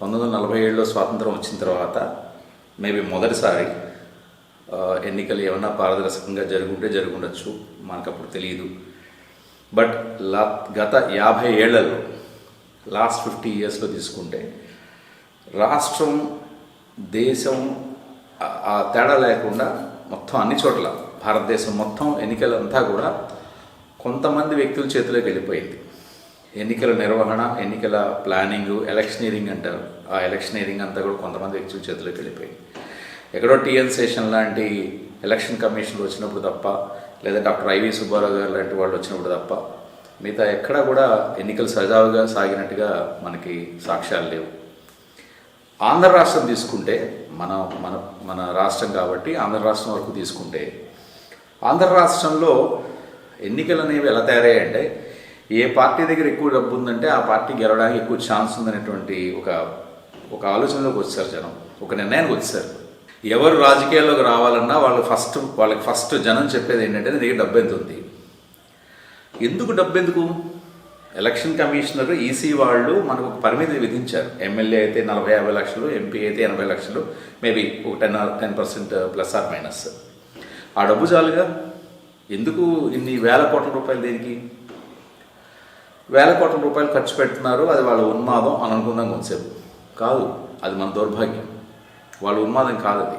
1947లో స్వాతంత్రం వచ్చిన తర్వాత మేబీ మొదటిసారి ఎన్నికలు ఏమన్నా పారదర్శకంగా జరుగుండొచ్చు, మనకు అప్పుడు తెలియదు. బట్ గత 50 ఏళ్లలో లాస్ట్ 50 ఇయర్స్లో తీసుకుంటే రాష్ట్రం దేశం ఆ తేడా లేకుండా మొత్తం అన్ని చోట్ల భారతదేశం మొత్తం ఎన్నికలంతా కూడా కొంతమంది వ్యక్తుల చేతిలోకి వెళ్ళిపోయింది. ఎన్నికల నిర్వహణ, ఎన్నికల ప్లానింగ్, ఎలక్షనీరింగ్ అంటారు, ఆ ఎలక్షనీరింగ్ అంతా కూడా కొంతమంది వ్యక్తుల చేతిలోకి వెళ్ళిపోయింది. ఎక్కడో టీఎన్ శేషన్ లాంటి ఎలక్షన్ కమిషన్లు వచ్చినప్పుడు తప్ప, లేదా డాక్టర్ ఐవి సుబ్బారావు గారు లాంటి వాళ్ళు వచ్చినప్పుడు తప్ప మిగతా ఎక్కడా కూడా ఎన్నికలు సజావుగా సాగినట్టుగా మనకి సాక్ష్యాలు లేవు. ఆంధ్ర రాష్ట్రం తీసుకుంటే మన మన మన రాష్ట్రం కాబట్టి ఆంధ్ర రాష్ట్రం వరకు తీసుకుంటే ఆంధ్ర రాష్ట్రంలో ఎన్నికలు అనేవి ఎలా తయారయ్యాయంటే ఏ పార్టీ దగ్గర ఎక్కువ డబ్బు ఉందంటే ఆ పార్టీ గెలవడానికి ఎక్కువ ఛాన్స్ ఉందనేటువంటి ఒక ఆలోచనలోకి వచ్చారు జనం, ఒక నిర్ణయానికి వచ్చారు. ఎవరు రాజకీయాల్లోకి రావాలన్నా వాళ్ళకి ఫస్ట్ జనం చెప్పేది ఏంటంటే నీ దగ్గర డబ్బు ఎంత ఉంది. ఎందుకు డబ్బు ఎందుకు? ఎలక్షన్ కమిషనర్, ఈసీ వాళ్ళు మనకు ఒక పరిమితి విధించారు. ఎమ్మెల్యే అయితే 40-50 లక్షలు, ఎంపీ అయితే 80 లక్షలు, మేబీ ఒక 10% ప్లస్ ఆర్ మైనస్. ఆ డబ్బు చాలుగా. ఎందుకు ఇన్ని వేల కోట్ల రూపాయలు? దేనికి వేల కోట్ల రూపాయలు ఖర్చు పెడుతున్నారు? అది వాళ్ళ ఉన్మాదం అని అనుకుందాం కొంతసేపు. కాదు, అది మన దౌర్భాగ్యం. వాళ్ళ ఉన్మాదం కాదు అది.